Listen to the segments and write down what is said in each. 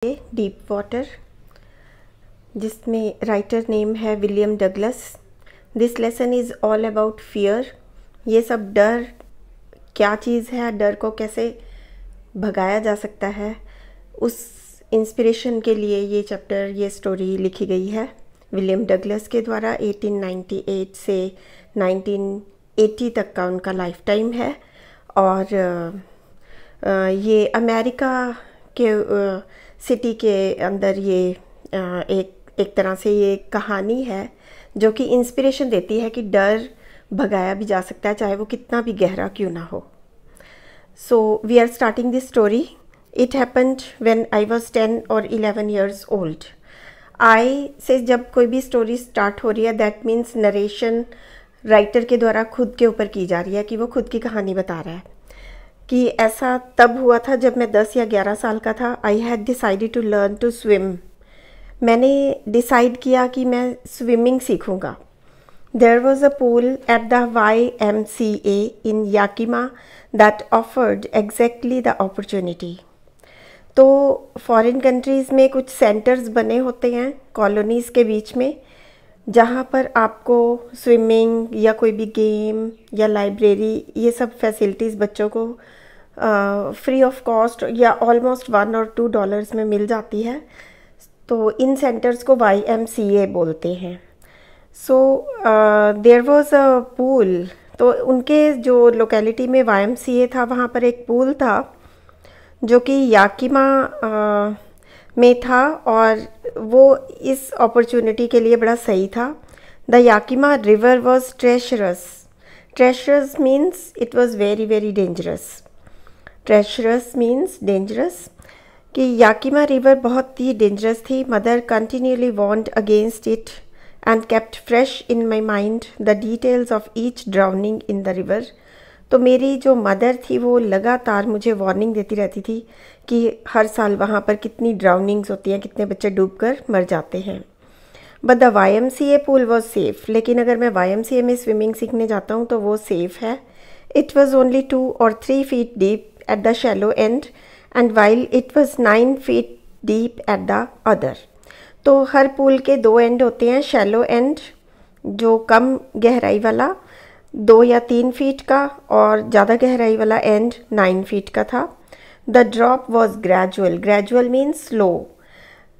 Deep water, जिसमें writer name है William Douglas. This lesson is all about fear. ये सब डर क्या चीज़ है, डर को कैसे भगाया जा सकता है, उस इंस्पिरेशन के लिए ये चैप्टर, ये स्टोरी लिखी गई है विलियम डगलस के द्वारा। 1898 से 1980 तक का उनका लाइफ टाइम है और ये अमेरिका के सिटी के अंदर ये एक तरह से ये कहानी है जो कि इंस्पिरेशन देती है कि डर भगाया भी जा सकता है, चाहे वो कितना भी गहरा क्यों ना हो। So we are starting this story. It happened when I was 10 और 11 ईयर्स ओल्ड। आई से जब कोई भी स्टोरी स्टार्ट हो रही है, दैट मीन्स नरेशन राइटर के द्वारा खुद के ऊपर की जा रही है कि वो खुद की कहानी बता रहा है। कि ऐसा तब हुआ था जब मैं 10 या 11 साल का था। I had decided to learn to swim. मैंने डिसाइड किया कि मैं स्विमिंग सीखूँगा। There was a pool at the YMCA in Yakima that offered exactly the opportunity. तो फॉरेन कंट्रीज़ में कुछ सेंटर्स बने होते हैं कॉलोनीज़ के बीच में, जहाँ पर आपको स्विमिंग या कोई भी गेम या लाइब्रेरी, ये सब फैसिलिटीज़ बच्चों को फ्री ऑफ कॉस्ट या ऑलमोस्ट $1 और $2 में मिल जाती है। तो इन सेंटर्स को YMCA बोलते हैं। So there was a pool. तो उनके जो लोकेलिटी में YMCA था, वहाँ पर एक पूल था जो कि याकिमा में था और वो इस अपॉर्चुनिटी के लिए बड़ा सही था। The Yakima river was treacherous. Treacherous means it was very very dangerous. Treacherous means dangerous, कि याकिमा रिवर बहुत ही डेंजरस थी। Mother continually warned against it and kept fresh in my mind the details of each drowning in the river. तो मेरी जो mother थी वो लगातार मुझे वार्निंग देती रहती थी कि हर साल वहाँ पर कितनी ड्राउनिंग्स होती हैं, कितने बच्चे डूबकर मर जाते हैं। But the YMCA pool was safe. लेकिन अगर मैं YMCA में स्विमिंग सीखने जाता हूँ तो वो सेफ़ है। It was only 2 or 3 feet deep at the shallow end and while it was 9 feet deep at the other। तो हर पूल के 2 एंड होते हैं। शैलो एंड जो कम गहराई वाला 2 या 3 फीट का, और ज़्यादा गहराई वाला एंड 9 फीट का था। The drop was gradual. Gradual means slow.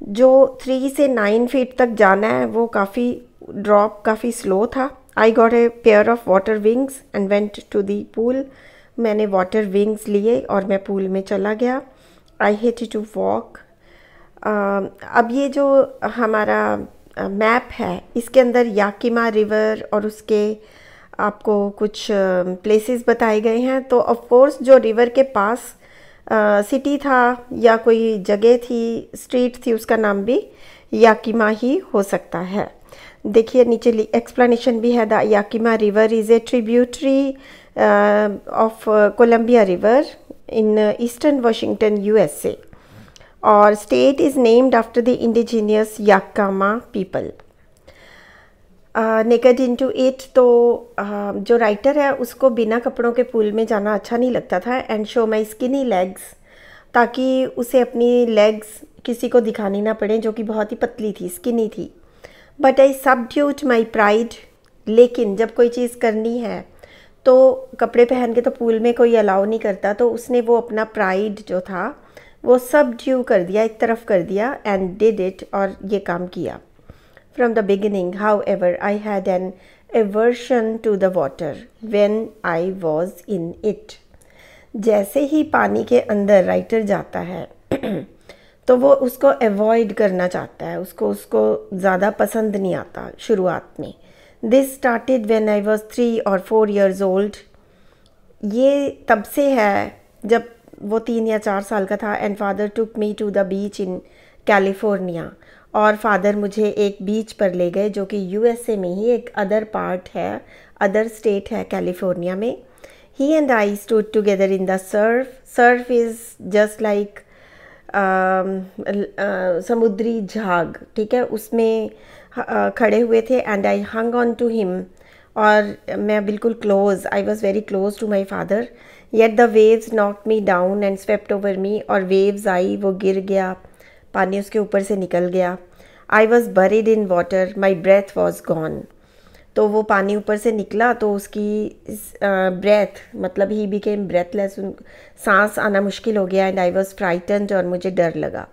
जो 3 से 9 फीट तक जाना है वो ड्रॉप काफ़ी स्लो था। I got a pair of water wings and went to the pool. मैंने वाटर विंग्स लिए और मैं पूल में चला गया। I hated to walk. अब ये जो हमारा मैप है, इसके अंदर याकिमा रिवर और उसके आपको कुछ प्लेसेस बताए गए हैं। तो ऑफ कोर्स जो रिवर के पास सिटी था या कोई जगह थी, स्ट्रीट थी, उसका नाम भी याकिमा ही हो सकता है। देखिए नीचे एक्सप्लेनेशन भी है। The Yakima river is a tributary of Columbia river in eastern Washington USA और state is named after the indigenous Yakama people. Naked into it. तो जो राइटर है उसको बिना कपड़ों के पूल में जाना अच्छा नहीं लगता था। And show my skinny legs, ताकि उसे अपनी लेग्स किसी को दिखानी ना पड़े, जो कि बहुत ही पतली थी, स्किनी थी। But I subdued my pride. लेकिन जब कोई चीज़ करनी है तो कपड़े पहन के तो पूल में कोई अलाउ नहीं करता, तो उसने वो अपना प्राइड जो था वो सबड्यू कर दिया, एक तरफ कर दिया, एंड डिड इट, और ये काम किया। From the beginning, however, I had an aversion to the water when I was in it। जैसे ही पानी के अंदर राइटर जाता है तो वो उसको अवॉइड करना चाहता है, उसको ज़्यादा पसंद नहीं आता शुरुआत में। This started when I was 3 or 4 years old। ये तब से है जब वो 3 या 4 साल का था। And father took me to the beach in California. और फादर मुझे एक बीच पर ले गए जो कि USA में ही एक अदर पार्ट है, अदर स्टेट है कैलिफोर्निया में। He and I stood together in the surf. Surf is just like समुद्री झाग, ठीक है, उसमें खड़े हुए थे। And I hung on to him, और मैं बिल्कुल close, I was very close to my father. Yet the waves knocked me down and swept over me. और वेव्स आई, वो गिर गया, पानी उसके ऊपर से निकल गया। I was buried in water, my breath was gone. तो वो पानी ऊपर से निकला तो उसकी ब्रेथ मतलब ही बिकेम ब्रेथलेस, सांस आना मुश्किल हो गया। एंड आई वॉज फ्राइटन्ड, और मुझे डर लगा।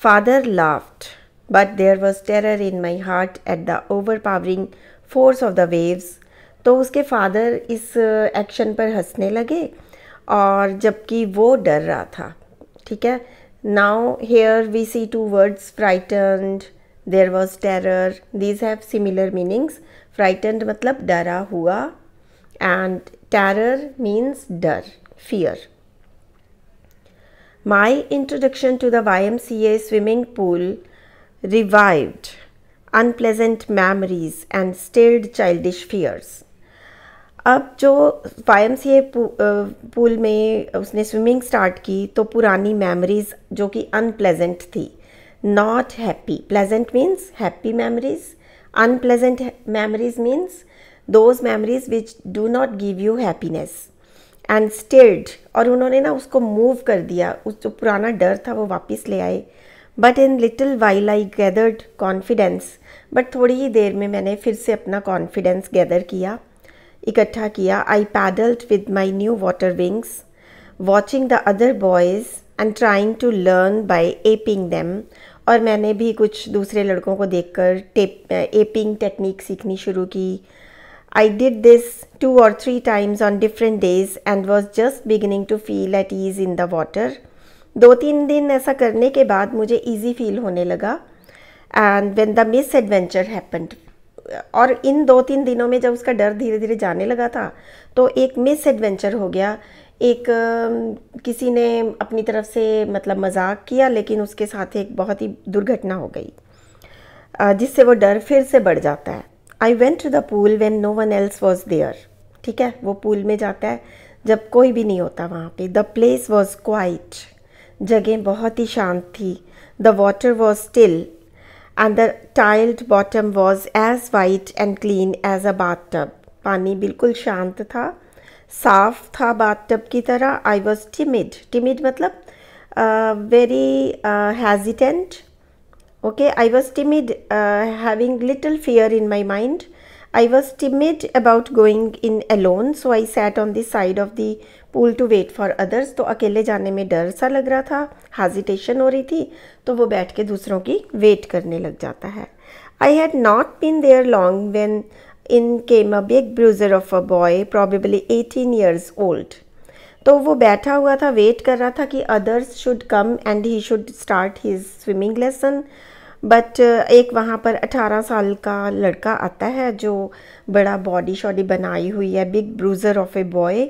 Father laughed but there was terror in my heart at the overpowering force of the waves. तो उसके फादर इस एक्शन पर हंसने लगे, और जबकि वो डर रहा था। ठीक है, now here we see two words, frightened, there was terror, these have similar meanings. Frightened मतलब डरा हुआ, एंड टेरर मीन्स डर, fear. My introduction to the YMCA swimming pool revived unpleasant memories and stilled childish fears. अब जो YMCA pool में उसने swimming start की तो पुरानी मेमोरीज जो कि अनप्लेजेंट थी, not happy, pleasant means happy memories, unpleasant memories means those memories which do not give you happiness, and stilled, और उन्होंने ना उसको मूव कर दिया, उस जो पुराना डर था वो वापस ले आए। But in little while I gathered confidence, but थोड़ी ही देर में मैंने फिर से अपना कॉन्फिडेंस गैदर किया, इकट्ठा किया। I paddled with my new water wings, watching the other boys and trying to learn by aping them, और मैंने भी कुछ दूसरे लड़कों को देखकर एपिंग टेक्निक सीखनी शुरू की। I did this 2 or 3 times on different days and was just beginning to feel at ease in the water. 2-3 दिन ऐसा करने के बाद मुझे ईजी फील होने लगा। And when the miss adventure happened, और इन 2-3 दिनों में जब उसका डर धीरे धीरे जाने लगा था तो एक मिस एडवेंचर हो गया। एक किसी ने अपनी तरफ से मतलब मजाक किया, लेकिन उसके साथ एक बहुत ही दुर्घटना हो गई, जिससे वो डर फिर से बढ़ जाता है। I went to the pool when no one else was there. ठीक है, वो पूल में जाता है जब कोई भी नहीं होता वहाँ पे। द प्लेस वॉज क्वाइट, जगह बहुत ही शांत थी। The water was still and the tiled bottom was as white and clean as a bathtub. पानी बिल्कुल शांत था, साफ था बाथ टब की तरह। आई वॉज टिमिड, टिमिड मतलब very hesitant. Okay, I was timid, having little fear in my mind. I was timid about going in alone, so I sat on the side of the pool to wait for others. तो अकेले जाने में डर सा लग रहा था, hesitation हो रही थी, तो वो बैठ के दूसरों की वेट करने लग जाता है। I had not been there long when in came a big bruiser of a boy, probably 18 years old. तो वो बैठा हुआ था, वेट कर रहा था कि others should come and he should start his swimming lesson. But एक वहाँ पर 18 साल का लड़का आता है जो बड़ा बॉडी शॉडी बनाई हुई है, big bruiser of a boy,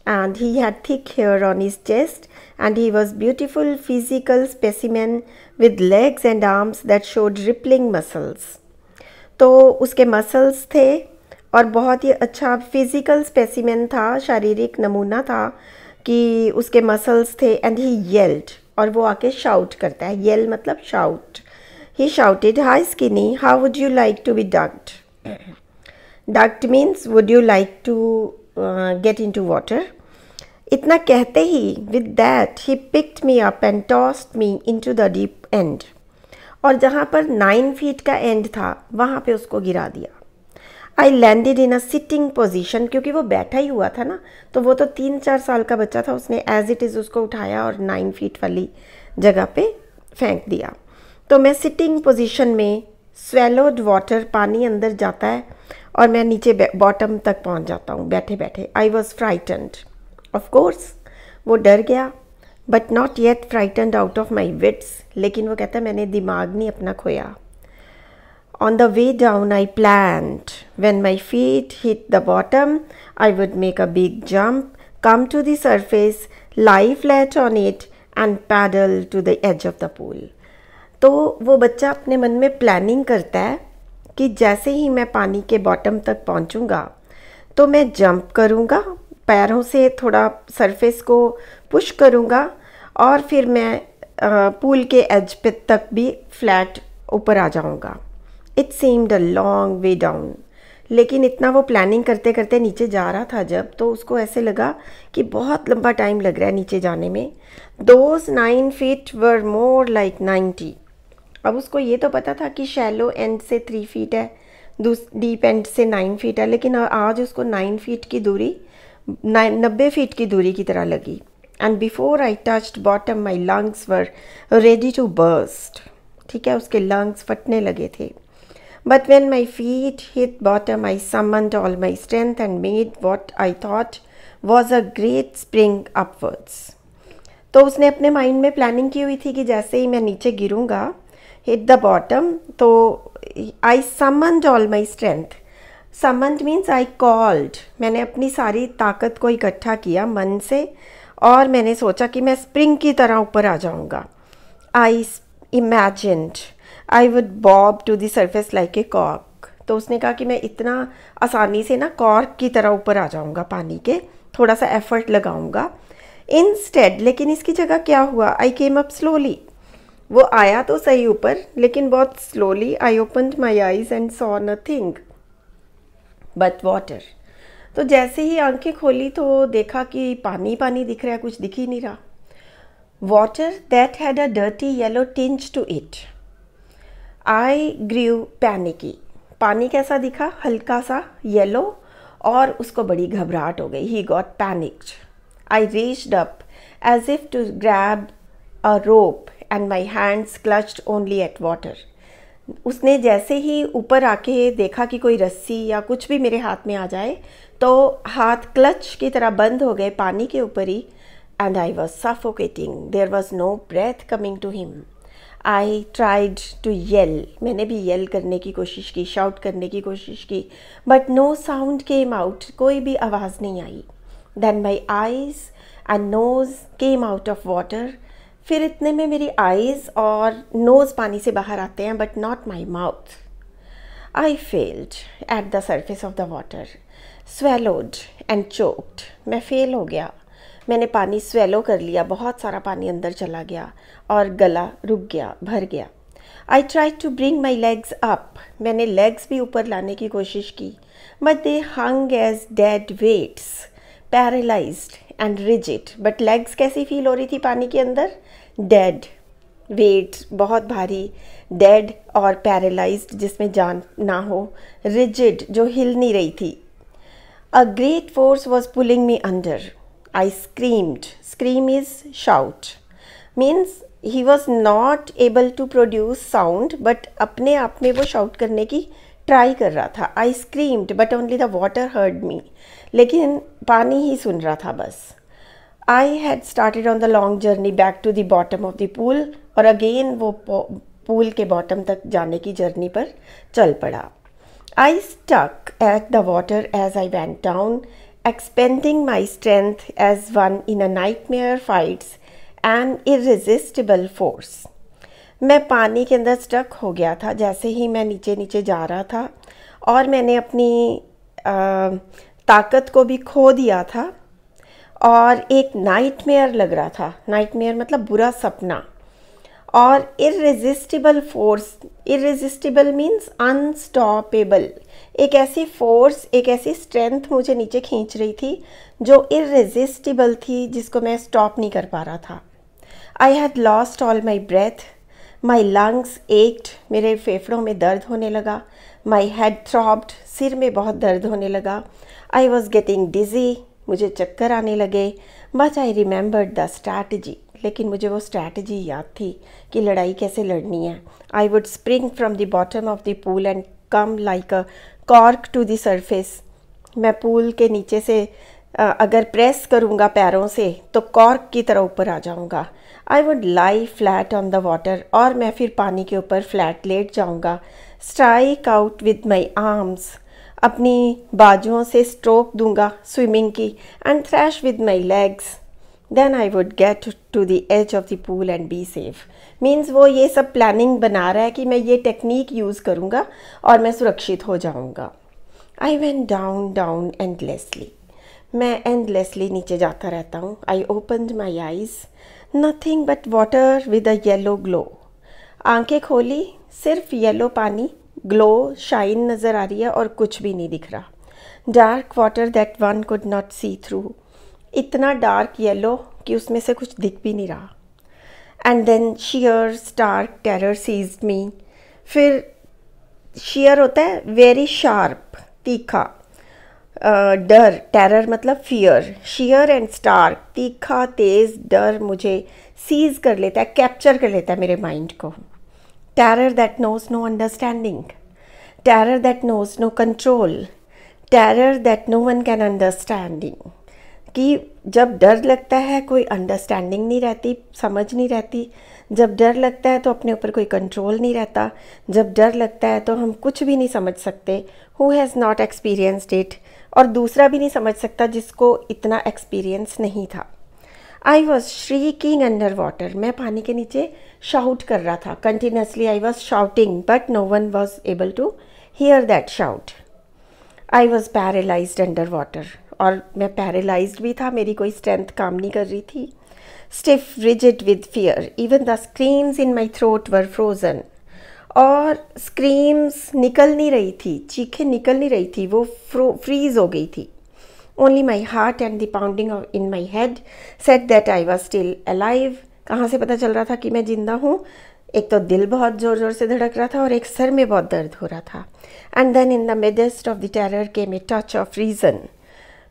and he had thick hair on his chest and he was beautiful physical specimen with legs and arms that showed rippling muscles. तो उसके मसल्स थे और बहुत ही अच्छा फिजिकल स्पेसिमेन था, शारीरिक नमूना था कि उसके मसल्स थे। एंड ही येल्ड, और वो आके शाउट करता है, येल मतलब shout. He shouted, hi skinny, how would you like to be ducked? Ducked means would you like to get in to water. इतना कहते ही with that he picked me up and tossed me in to the deep end, और जहाँ पर 9 feet का and था वहाँ पे उसको गिरा दिया। I landed in a sitting position, क्योंकि वो बैठा ही हुआ था ना, तो वो तो 3-4 साल का बच्चा था, उसने एज इट इज़ उसको उठाया और 9 फीट वाली जगह पे फेंक दिया। तो मैं सिटिंग पोजीशन में, स्वेलोड वाटर, पानी अंदर जाता है और मैं नीचे बॉटम तक पहुंच जाता हूँ बैठे बैठे। I was frightened, of course वो डर गया, but not yet frightened out of my wits. लेकिन वो कहता है मैंने दिमाग नहीं अपना खोया। On the way down, I planned, when my feet hit the bottom, I would make a big jump, come to the surface, lie flat on it, and paddle to the edge of the pool. तो वो बच्चा अपने मन में planning करता है कि जैसे ही मैं पानी के बॉटम तक पहुंचूंगा तो मैं जंप करूंगा, पैरों से थोड़ा सरफेस को पुश करूंगा, और फिर मैं पूल के एज पे तक भी फ्लैट ऊपर आ जाऊंगा। It seemed a long way down, लेकिन इतना वो प्लानिंग करते करते नीचे जा रहा था जब, तो उसको ऐसे लगा कि बहुत लंबा टाइम लग रहा है नीचे जाने में। Those 9 feet were more like 90। अब उसको ये तो पता था कि शैलो एंड से 3 फीट है, डीप एंड से 9 फीट है, लेकिन आज उसको 9 फीट की दूरी 90 फीट की दूरी की तरह लगी। And before I touched bottom my lungs were ready to burst. ठीक है, उसके लंग्स फटने लगे थे। But when my feet hit bottom I summoned all my strength and made what I thought was a great spring upwards. तो उसने अपने mind में प्लानिंग की हुई थी कि जैसे ही मैं नीचे गिरूँगा, हिट द बॉटम, तो I summoned all my strength. Summoned means I called, मैंने अपनी सारी ताकत को इकट्ठा किया मन से, और मैंने सोचा कि मैं स्प्रिंग की तरह ऊपर आ जाऊँगा। I imagined I would bob to the surface like a cork. तो उसने कहा कि मैं इतना आसानी से ना कॉर्क की तरह ऊपर आ जाऊँगा पानी के, थोड़ा सा एफर्ट लगाऊँगा। इंस्टेड, लेकिन इसकी जगह क्या हुआ, आई केम अप स्लोली। वो आया तो सही ऊपर, लेकिन बहुत slowly. I opened my eyes and saw nothing but water. तो जैसे ही आंखें खोली तो देखा कि पानी पानी दिख रहा है, कुछ दिख ही नहीं रहा। Water that had a dirty yellow tinge to it. I grew panicky. पानी कैसा दिखा, हल्का सा येलो, और उसको बड़ी घबराहट हो गई। He got panicked. I reached up as if to grab a rope and my hands clutched only at water. उसने जैसे ही ऊपर आके देखा कि कोई रस्सी या कुछ भी मेरे हाथ में आ जाए, तो हाथ क्लच की तरह बंद हो गए पानी के ऊपर ही। And I was suffocating, there was no breath coming to him. I tried to yell, मैंने भी येल करने की कोशिश की, शाउट करने की कोशिश की, but no sound came out, कोई भी आवाज़ नहीं आई। Then my eyes and nose came out of water. फिर इतने में मेरी आईज और नोज़ पानी से बाहर आते हैं, but not my mouth. I failed at the surface of the water, swallowed and choked. मैं फेल हो गया, मैंने पानी स्वेलो कर लिया, बहुत सारा पानी अंदर चला गया और गला रुक गया, भर गया। I tried to bring my legs up, मैंने लेग्स भी ऊपर लाने की कोशिश की, but they hung as dead weights, paralysed and rigid. But legs कैसी फील हो रही थी पानी के अंदर, डेड वेट्स, बहुत भारी, डेड और पैरालाइज्ड जिसमें जान ना हो, रिजिड जो हिल नहीं रही थी। A great force was pulling me under. I screamed, scream is shout, means he was not able to produce sound, but अपने आप में वो शाउट करने की ट्राई कर रहा था। I screamed but only the water heard me, लेकिन पानी ही सुन रहा था बस। I had started on the long journey back to the bottom of the pool, और अगेन वो पूल के बॉटम तक जाने की जर्नी पर चल पड़ा। I stuck at the water as I went down, expending my strength as one in a nightmare fights an irresistible force. मैं पानी के अंदर स्टक हो गया था जैसे ही मैं नीचे नीचे जा रहा था, और मैंने अपनी ताकत को भी खो दिया था, और एक नाइटमेयर लग रहा था। नाइटमेयर मतलब बुरा सपना। और इररेजिस्टिबल फोर्स, इररेजिस्टिबल मीन्स अनस्टॉपेबल, एक ऐसी फोर्स, एक ऐसी स्ट्रेंथ मुझे नीचे खींच रही थी जो इररेजिस्टिबल थी, जिसको मैं स्टॉप नहीं कर पा रहा था। I had lost all my breath, my lungs ached, मेरे फेफड़ों में दर्द होने लगा। माई हेड थ्रॉब्ड, सिर में बहुत दर्द होने लगा। आई वॉज गेटिंग डिजी, मुझे चक्कर आने लगे। But I remembered the strategy, लेकिन मुझे वो स्ट्रैटेजी याद थी कि लड़ाई कैसे लड़नी है। I would spring from the bottom of the pool and come like a cork to the surface. मैं पूल के नीचे से अगर प्रेस करूँगा पैरों से तो कॉर्क की तरह ऊपर आ जाऊँगा। I would lie flat on the water, और मैं फिर पानी के ऊपर फ्लैट लेट जाऊँगा। Strike out with my arms, अपनी बाजुओं से स्ट्रोक दूंगा स्विमिंग की। And thrash with my legs, then I would get to the edge of the pool and be safe. Means वो ये सब प्लानिंग बना रहा है कि मैं ये टेक्निक यूज़ करूँगा और मैं सुरक्षित हो जाऊँगा। I went down down endlessly, मैं एंडलेसली नीचे जाता रहता हूँ। I opened my eyes, nothing but water with a yellow glow. आंखें खोली, सिर्फ येलो पानी ग्लो, शाइन नज़र आ रही है और कुछ भी नहीं दिख रहा। Dark water that one could not see through, इतना डार्क येलो कि उसमें से कुछ दिख भी नहीं रहा। And then sheer stark terror seized me, फिर शियर होता है वेरी शार्प, तीखा, डर, टेरर मतलब फियर, शियर एंड स्टार्क, तीखा तेज डर मुझे सीज कर लेता है, कैप्चर कर लेता है मेरे माइंड को। Terror that knows no understanding, terror that knows no control, terror that no one can understanding, कि जब डर लगता है कोई अंडरस्टैंडिंग नहीं रहती, समझ नहीं रहती। जब डर लगता है तो अपने ऊपर कोई कंट्रोल नहीं रहता। जब डर लगता है तो हम कुछ भी नहीं समझ सकते। Who has not experienced it, और दूसरा भी नहीं समझ सकता जिसको इतना एक्सपीरियंस नहीं था। I was shrieking under water, मैं पानी के नीचे शाउट कर रहा था continuously. I was shouting but no one was able to hear that shout. I was paralysed under water, और मैं पैरालाइज्ड भी था, मेरी कोई स्ट्रेंथ काम नहीं कर रही थी। Stiff rigid with fear, even the screams in my throat were frozen, और स्क्रीम्स निकल नहीं रही थी, चीखें निकल नहीं रही थी, वो फ्रीज हो गई थी। Only my heart and the pounding in my head said that I was still alive. कहाँ से पता चल रहा था कि मैं जिंदा हूँ? एक तो दिल बहुत ज़ोर ज़ोर से धड़क रहा था और एक सर में बहुत दर्द हो रहा था। And then in the midst of the terror came a touch of reason,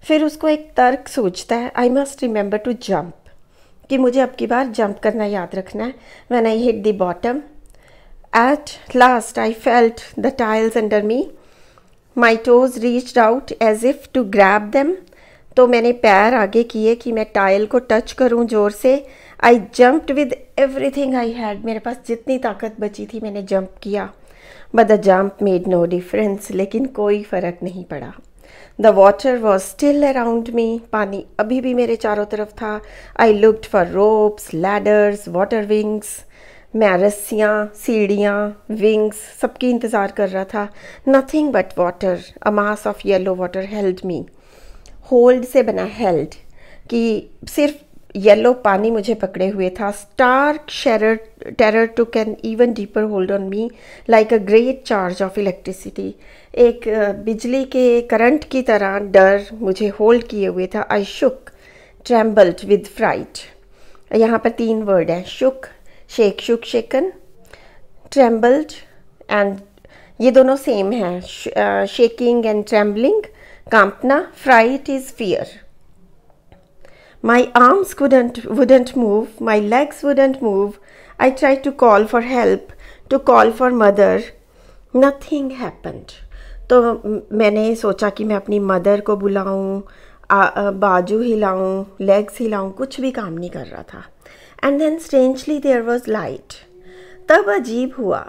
फिर उसको एक तर्क सूझता है, I must remember to jump, कि मुझे अब की बार जंप करना याद रखना है। When I hit the bottom at last I felt the tiles under me, my toes reached out as if to grab them, तो मैंने पैर आगे किए कि मैं टाइल को टच करूं जोर से। I jumped with everything I had, मेरे पास जितनी ताकत बची थी मैंने जंप किया। But the jump made no difference, लेकिन कोई फ़र्क नहीं पड़ा। The water was still around me, पानी अभी भी मेरे चारों तरफ था। I looked for ropes, ladders, water wings, मैं रस्सियाँ, सीढ़ियाँ, विंग्स सबकी इंतज़ार कर रहा था। Nothing but water, a mass of yellow water held me, hold से बना हेल्ड, कि सिर्फ येलो पानी मुझे पकड़े हुए था। Stark terror took an even deeper hold on me like a great charge of electricity, एक बिजली के करंट की तरह डर मुझे होल्ड किए हुए था। I shook, trembled with fright, यहाँ पर 3 वर्ड है, shook, shake, shook, shaken, trembled, and ये दोनों सेम हैं, शेकिंग एंड ट्रेम्बलिंग, कांपना। Fright is fear. My arms wouldn't move, my legs wouldn't move. I tried to call for help, to call for mother. Nothing happened. तो मैंने सोचा कि मैं अपनी मदर को बुलाऊं, बाजू हिलाऊं, लेग्स हिलाऊं, कुछ भी काम नहीं कर रहा था। And then strangely there was light. तब अजीब हुआ,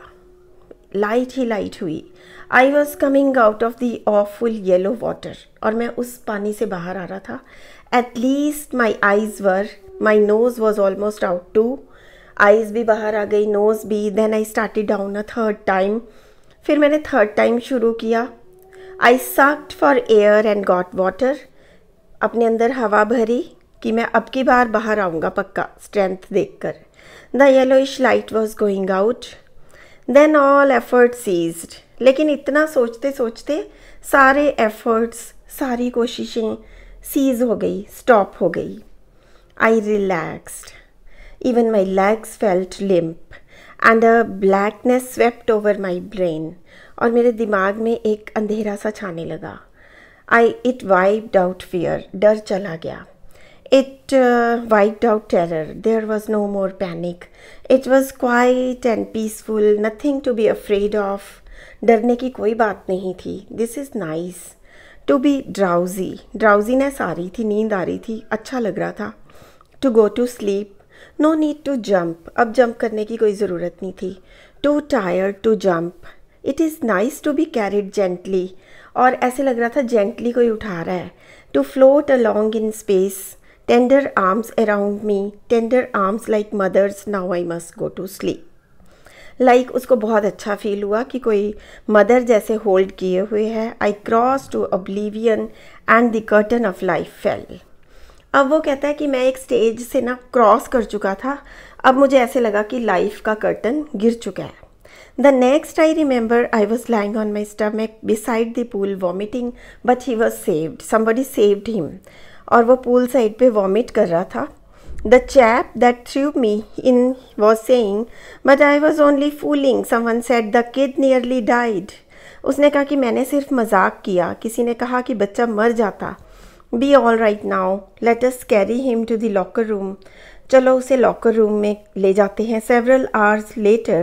लाइट ही लाइट हुई। I was coming out of the awful yellow water, और मैं उस पानी से बाहर आ रहा था। At least my eyes were, my nose was almost out too, eyes भी बाहर आ गई, नोज़ भी। Then I started down a third time, फिर मैंने थर्ड टाइम शुरू किया। I sucked for air and got water, अपने अंदर हवा भरी कि मैं अब की बार बाहर आऊँगा पक्का, स्ट्रेंथ देखकर। The yellowish light was going out, then all effort ceased, लेकिन इतना सोचते सोचते सारे एफर्ट्स, सारी कोशिशें सीज हो गई, स्टॉप हो गई। I relaxed, even my legs felt limp and a blackness swept over my brain, और मेरे दिमाग में एक अंधेरा सा छाने लगा। इट वाइप्ड आउट फियर, डर चला गया। It wiped out terror. There was no more panic. It was quiet and peaceful. Nothing to be afraid of. डरने की कोई बात नहीं थी. This is nice. To be drowsy. Drowsiness आ रही थी, नींद आ रही थी, अच्छा लग रहा था. To go to sleep. No need to jump. अब jump करने की कोई ज़रूरत नहीं थी. Too tired to jump. It is nice to be carried gently. और ऐसे लग रहा था gently कोई उठा रहा है. To float along in space. Tender arms around me, tender arms like mother's, now I must go to sleep. Like उसको बहुत अच्छा फील हुआ कि कोई मदर जैसे होल्ड किए हुए है। I crossed to oblivion and the curtain of life fell. अब वो कहता है कि मैं एक स्टेज से ना क्रॉस कर चुका था, अब मुझे ऐसे लगा कि लाइफ का कर्टन गिर चुका है। The next I remember I was lying on my stomach beside the pool vomiting, but he was saved. Somebody saved him. और वो pool side पे vomit कर रहा था. The chap that threw me in was saying, but I was only fooling. Someone said the kid nearly died. उसने कहा कि मैंने सिर्फ मजाक किया. किसी ने कहा कि बच्चा मर जाता. Be all right now. Let us carry him to the locker room. चलो उसे लॉकर रूम में ले जाते हैं. Several hours later,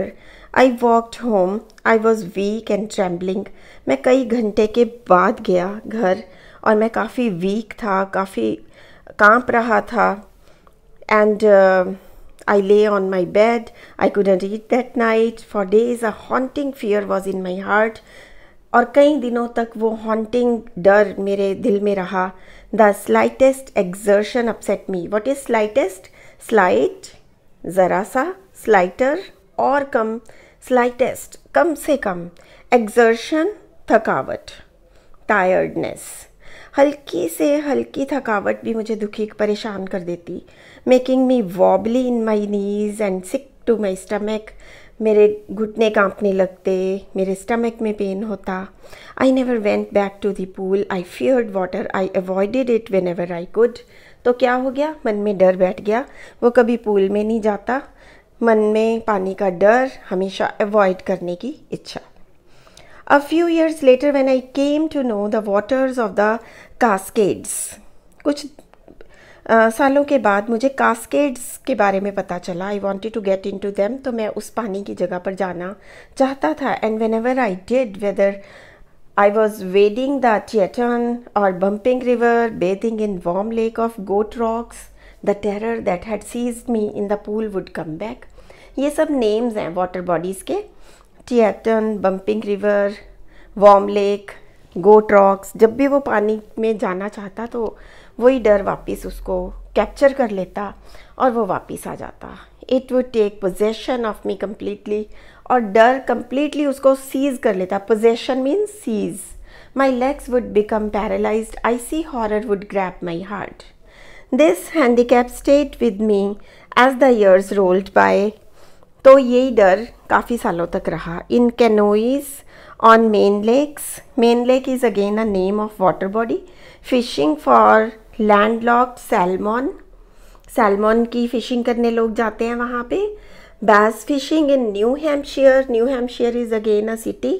I walked home. I was weak and trembling. मैं कई घंटे के बाद गया घर और मैं काफ़ी वीक था, काफ़ी कांप रहा था. And I lay on my bed. I couldn't eat that night. For days, a haunting fear was in my heart. और कई दिनों तक वो haunting डर मेरे दिल में रहा. The slightest exertion upset me. What is slightest? Slight, ज़रा सा, slighter और कम, slightest, कम से कम. Exertion, थकावट, tiredness. हल्की से हल्की थकावट भी मुझे दुखी परेशान कर देती. Making me wobbly in my knees and sick to my stomach. मेरे घुटने कांपने लगते, मेरे स्टमक में पेन होता. I never went back to the pool. I feared water. I avoided it whenever I could. तो क्या हो गया? मन में डर बैठ गया. वो कभी पूल में नहीं जाता. मन में पानी का डर, हमेशा अवॉइड करने की इच्छा. A few years later when I came to know the waters of the Cascades, कुछ सालों के बाद मुझे कास्केड्स के बारे में पता चला. I wanted to get into them, तो मैं उस पानी की जगह पर जाना चाहता था. And whenever I did, whether I was wading the Tieton or Bumping River, bathing in warm lake of goat rocks, the terror that had seized me in the pool would come back. ये सब names हैं water bodies के. Tieton, Bumping River, Warm Lake, Goat Rocks. जब भी वो पानी में जाना चाहता तो वही डर वापस उसको कैप्चर कर लेता और वो वापस आ जाता. It would take possession of me completely. और डर completely उसको seize कर लेता. Possession means seize. My legs would become paralyzed. Icy horror would grab my heart. This handicap stayed with me as the years rolled by. तो यही डर काफ़ी सालों तक रहा. In canoes on Maine lakes. Maine lake is again a name of water body. Fishing for landlocked salmon. Salmon की fishing करने लोग जाते हैं वहाँ पे. Bass fishing in New Hampshire. New Hampshire is again a city.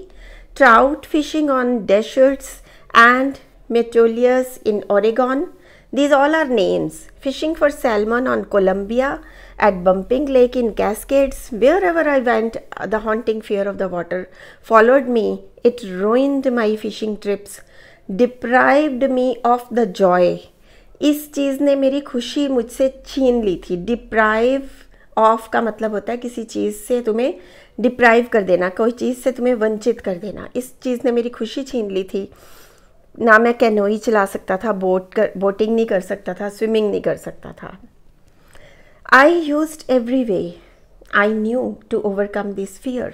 Trout fishing on deserts and Metolius in Oregon. These all are names. Fishing for salmon on Columbia, at Bumping Lake in Cascades. Wherever I went, the haunting fear of the water followed me. It ruined my fishing trips, deprived me of the joy. इस चीज़ ने मेरी खुशी मुझसे छीन ली थी. Deprive of का मतलब होता है किसी चीज़ से तुम्हें deprive कर देना, कोई चीज़ से तुम्हें वंचित कर देना. इस चीज़ ने मेरी खुशी छीन ली थी. ना मैं कैनोई चला सकता था, बोटिंग नहीं कर सकता था, स्विमिंग नहीं कर सकता था. I used every way I knew to overcome this fear.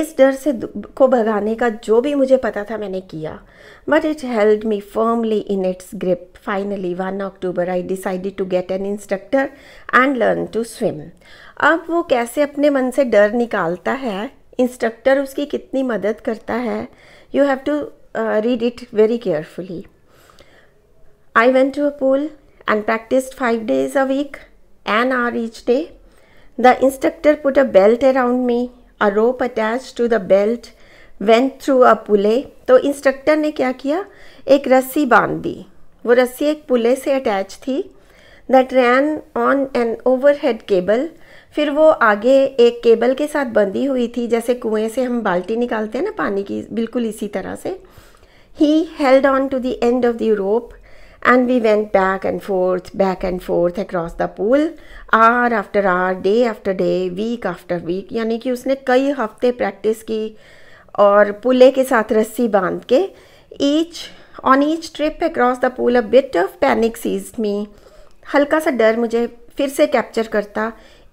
इस डर से को भगाने का जो भी मुझे पता था मैंने किया. But it held me firmly in its grip. Finally 1 October I decided to get an instructor and learn to swim. अब वो कैसे अपने मन से डर निकालता है, इंस्ट्रक्टर उसकी कितनी मदद करता है. You have to read it very carefully. I went to a pool and practiced 5 days a week, an hour each day. The instructor put a belt around me. A rope attached to the belt went through a pulley. तो instructor ने क्या किया? एक रस्सी बांध दी. वो रस्सी एक पुले से अटैच थी. That ran on an overhead cable. फिर वो आगे एक केबल के साथ बंधी हुई थी, जैसे कुएं से हम बाल्टी निकालते हैं ना पानी की, बिल्कुल इसी तरह से. He held on to the end of the rope and we went back and forth across the pool, hour after hour, day after day, week after week. यानी कि उसने कई हफ्ते प्रैक्टिस की और पुले के साथ रस्सी बांध के. On each trip across the pool, a bit of panic seized me. हल्का सा डर मुझे फिर से कैप्चर करता.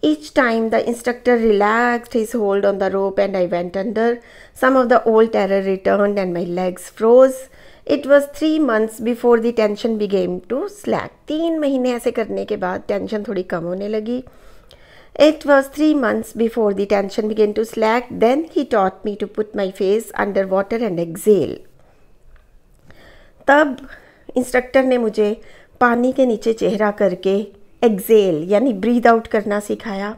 Each time the instructor relaxed his hold on the rope and I went under. Some of the old terror returned and my legs froze. It was 3 months before the tension began to slack. 3 महीने ऐसे करने के बाद tension थोड़ी कम होने लगी. It was 3 months before the tension began to slack. Then he taught me to put my face under water and exhale. तब instructor ने मुझे पानी के नीचे चेहरा करके एक्सेल यानी ब्रीद आउट करना सिखाया,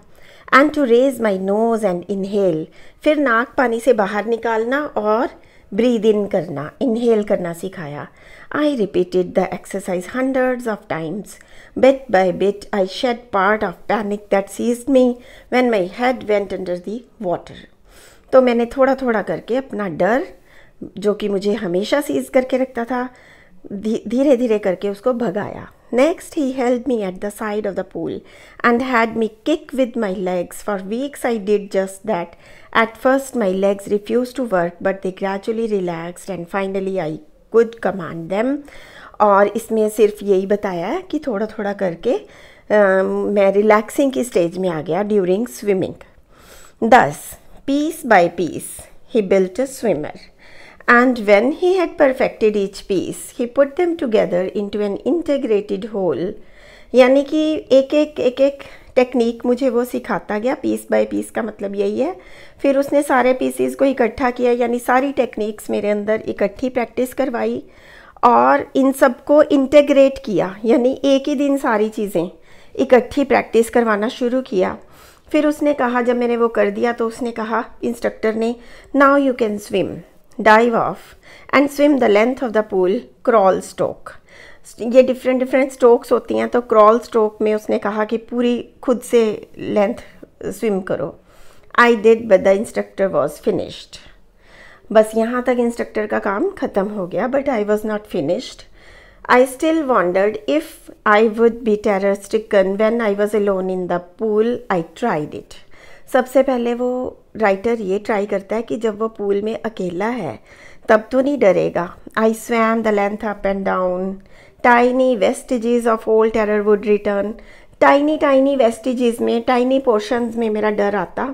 and to raise my nose and inhale, फिर नाक पानी से बाहर निकालना और ब्रीद इन करना, इनहेल करना सिखाया. I repeated the exercise hundreds of times. Bit by bit, I shed part of panic that seized me when my head went under the water. तो मैंने थोड़ा थोड़ा करके अपना डर जो कि मुझे हमेशा सीज करके रखता था, धीरे धीरे करके उसको भगाया. Next, he held me at the side of the pool and had me kick with my legs. For weeks I did just that. At first my legs refused to work, but they gradually relaxed and finally I could command them. और इसमें सिर्फ यही बताया है कि थोड़ा थोड़ा करके मैं रिलैक्सिंग की स्टेज में आ गया during swimming. Thus, piece by piece, he built a swimmer. And when he had perfected each piece, he put them together into an integrated whole. यानी कि एक एक टेक्निक मुझे वो सिखाता गया. पीस बाय पीस का मतलब यही है. फिर उसने सारे पीसीस को इकट्ठा किया, यानी सारी टेक्निक्स मेरे अंदर इकट्ठी प्रैक्टिस करवाई और इन सबको इंटीग्रेट किया, यानी एक ही दिन सारी चीज़ें इकट्ठी प्रैक्टिस करवाना शुरू किया. फिर उसने कहा, जब मैंने वो कर दिया तो उसने कहा इंस्ट्रक्टर ने, now you can swim, dive of and swim the length of the pool, crawl stroke. ये डिफरेंट स्ट्रोक्स होती हैं. तो क्रॉल स्ट्रोक में उसने कहा कि पूरी खुद से लेंथ स्विम करो. I did but the instructor was finished. बस यहाँ तक इंस्ट्रक्टर का काम ख़त्म हो गया, but I was not finished. I still wandered if I would be terror stricken when I was alone in the pool. I tried it. सबसे पहले वो राइटर ये ट्राई करता है कि जब वो पूल में अकेला है तब तो नहीं डरेगा. I swam the length up and down. Tiny vestiges of old terror would return. Tiny vestiges में, टाइनी पोर्शंस में मेरा डर आता.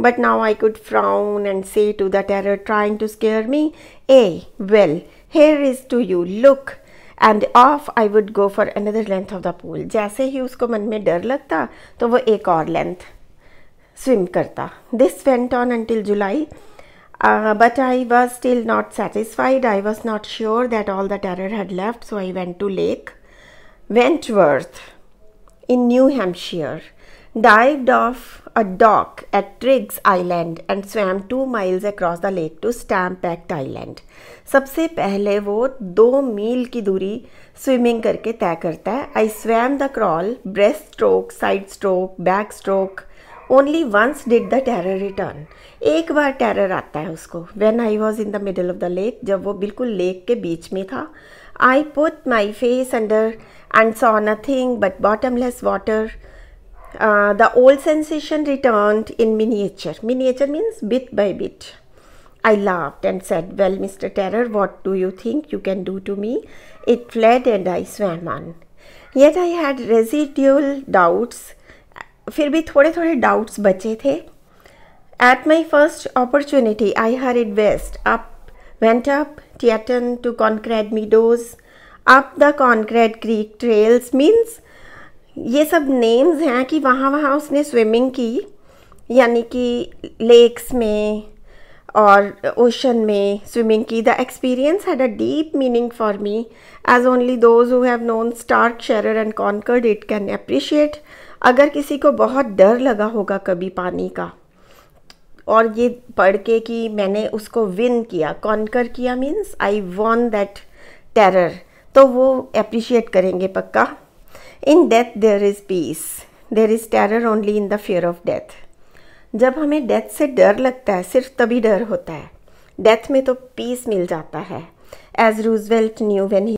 But now I could frown and say to the terror trying to scare me, a well here is to you, look, and off I would go for another length of the pool. जैसे ही उसको मन में डर लगता तो वो एक और लेंथ स्विम करता. This went on until July. But I was still not satisfied. I was not sure that all the terror had left, so I went to Lake Wentworth in New Hampshire, dived off a dock at Triggs Island and swam 2 miles across the lake to Stampeck Island. सबसे पहले वो 2 मील की दूरी swimming करके तय करता है. I swam the crawl, breast stroke, side stroke, back stroke. Only once did the terror return. एक बार टेरर आता है उसको. When I was in the middle of the lake, जब वो बिल्कुल लेक के बीच में था. I put my face under and saw nothing but bottomless water. The old sensation returned in miniature. Miniature means bit by bit. I laughed and said, well, Mr. Terror, what do you think you can do to me? It fled and I swam on. Yet I had residual doubts. फिर भी थोड़े थोड़े doubts बचे थे. At my first opportunity, I hurried west, went up Teton to Concrete Meadows, up the Concrete Creek trails. Means ये सब names हैं कि वहाँ उसने स्विमिंग की, यानी कि लेक्स में और ओशन में स्विमिंग की. The experience had a deep meaning for me, as only those who have known stark terror and conquered it can appreciate. अगर किसी को बहुत डर लगा होगा कभी पानी का, और ये पढ़ के कि मैंने उसको विन किया, कॉन्कर किया, means I won that terror, तो वो अप्रिशिएट करेंगे पक्का. In death there is peace, there is terror only in the fear of death. जब हमें डेथ से डर लगता है सिर्फ तभी डर होता है. डेथ में तो पीस मिल जाता है. As Roosevelt knew when